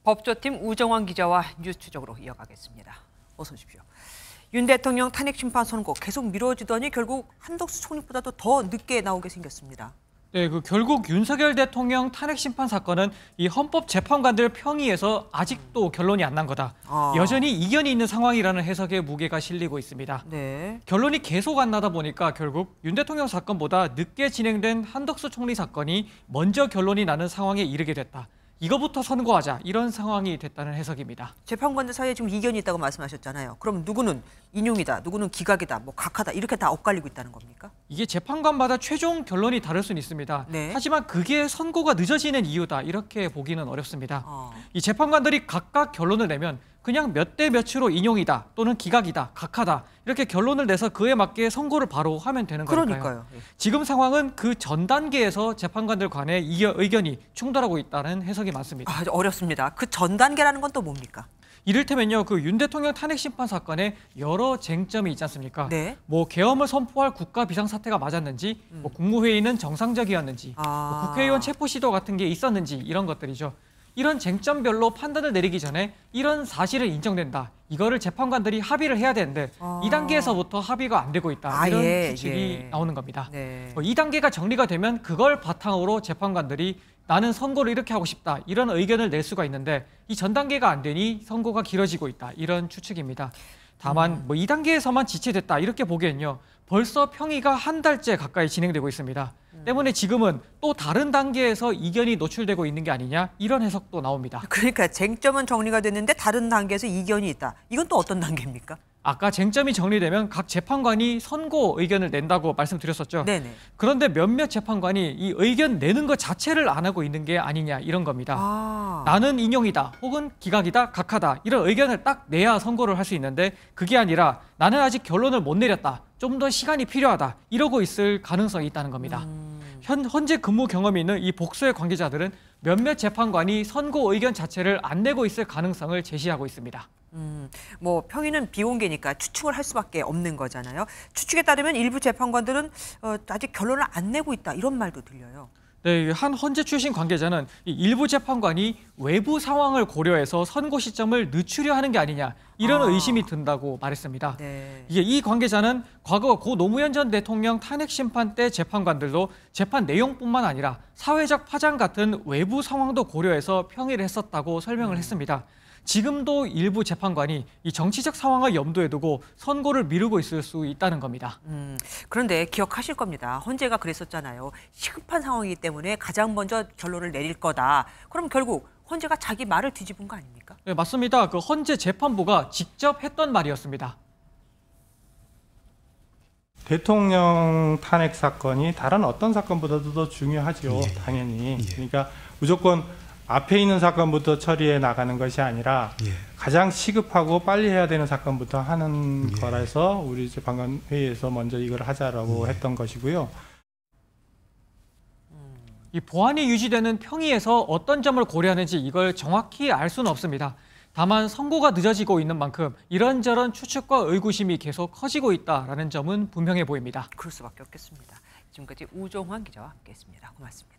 법조팀 우정환 기자와 뉴스 추적으로 이어가겠습니다. 어서 오십시오. 윤 대통령 탄핵 심판 선고 계속 미뤄지더니 결국 한덕수 총리보다도 더 늦게 나오게 생겼습니다. 네, 결국 윤석열 대통령 탄핵 심판 사건은 이 헌법재판관들 평의에서 아직도 결론이 안 난 거다. 여전히 이견이 있는 상황이라는 해석에 무게가 실리고 있습니다. 네. 결론이 계속 안 나다 보니까 결국 윤 대통령 사건보다 늦게 진행된 한덕수 총리 사건이 먼저 결론이 나는 상황에 이르게 됐다. 이거부터 선고하자, 이런 상황이 됐다는 해석입니다. 재판관들 사이에 지금 이견이 있다고 말씀하셨잖아요. 그럼 누구는 인용이다, 누구는 기각이다, 뭐 각하다 이렇게 다 엇갈리고 있다는 겁니까? 이게 재판관마다 최종 결론이 다를 수는 있습니다. 네. 하지만 그게 선고가 늦어지는 이유다, 이렇게 보기는 어렵습니다. 이 재판관들이 각각 결론을 내면 그냥 몇 대 몇으로 인용이다 또는 기각이다, 각하다 이렇게 결론을 내서 그에 맞게 선고를 바로 하면 되는 거니까요. 그러니까요. 지금 상황은 그 전 단계에서 재판관들 간의 의견이 충돌하고 있다는 해석이 많습니다. 어렵습니다. 그 전 단계라는 건 또 뭡니까? 이를테면요, 그 윤 대통령 탄핵 심판 사건에 여러 쟁점이 있지 않습니까? 네. 뭐 계엄을 선포할 국가 비상사태가 맞았는지, 뭐 국무회의는 정상적이었는지, 뭐 국회의원 체포 시도 같은 게 있었는지 이런 것들이죠. 이런 쟁점별로 판단을 내리기 전에 이런 사실은 인정된다. 이거를 재판관들이 합의를 해야 되는데 이 단계에서부터 합의가 안 되고 있다. 이런 추측이 나오는 겁니다. 네. 이 단계가 정리가 되면 그걸 바탕으로 재판관들이 나는 선고를 이렇게 하고 싶다. 이런 의견을 낼 수가 있는데 이 전 단계가 안 되니 선고가 길어지고 있다. 이런 추측입니다. 다만 뭐 2단계에서만 지체됐다. 이렇게 보기엔요. 벌써 평의가 한 달째 가까이 진행되고 있습니다. 때문에 지금은 또 다른 단계에서 이견이 노출되고 있는 게 아니냐 이런 해석도 나옵니다. 그러니까 쟁점은 정리가 됐는데 다른 단계에서 이견이 있다. 이건 또 어떤 단계입니까? 아까 쟁점이 정리되면 각 재판관이 선고 의견을 낸다고 말씀드렸었죠. 네네. 그런데 몇몇 재판관이 이 의견 내는 것 자체를 안 하고 있는 게 아니냐 이런 겁니다. 나는 인용이다 혹은 기각이다 각하다 이런 의견을 딱 내야 선고를 할 수 있는데 그게 아니라 나는 아직 결론을 못 내렸다. 좀 더 시간이 필요하다. 이러고 있을 가능성이 있다는 겁니다. 현재 근무 경험이 있는 이 복수의 관계자들은 몇몇 재판관이 선고 의견 자체를 안 내고 있을 가능성을 제시하고 있습니다. 뭐 평의는 비공개니까 추측을 할 수밖에 없는 거잖아요. 추측에 따르면 일부 재판관들은 아직 결론을 안 내고 있다 이런 말도 들려요. 네, 한 헌재 출신 관계자는 일부 재판관이 외부 상황을 고려해서 선고 시점을 늦추려 하는 게 아니냐 이런 의심이 든다고 말했습니다. 네. 이 관계자는 과거 고 노무현 전 대통령 탄핵 심판 때 재판관들도 재판 내용뿐만 아니라 사회적 파장 같은 외부 상황도 고려해서 평의를 했었다고 설명을 했습니다. 지금도 일부 재판관이 이 정치적 상황을 염두에 두고 선고를 미루고 있을 수 있다는 겁니다. 그런데 기억하실 겁니다. 헌재가 그랬었잖아요. 시급한 상황이기 때문에 가장 먼저 결론을 내릴 거다. 그럼 결국 헌재가 자기 말을 뒤집은 거 아닙니까? 네, 맞습니다. 그 헌재 재판부가 직접 했던 말이었습니다. 대통령 탄핵 사건이 다른 어떤 사건보다도 더 중요하죠. 당연히. 그러니까 무조건 앞에 있는 사건부터 처리해 나가는 것이 아니라 가장 시급하고 빨리 해야 되는 사건부터 하는 거라서 우리 재판관 회의에서 먼저 이걸 하자라고 했던 것이고요. 이 보안이 유지되는 평의에서 어떤 점을 고려하는지 이걸 정확히 알 수는 없습니다. 다만 선고가 늦어지고 있는 만큼 이런저런 추측과 의구심이 계속 커지고 있다는 점은 분명해 보입니다. 그럴 수밖에 없겠습니다. 지금까지 우정환 기자와 함께했습니다. 고맙습니다.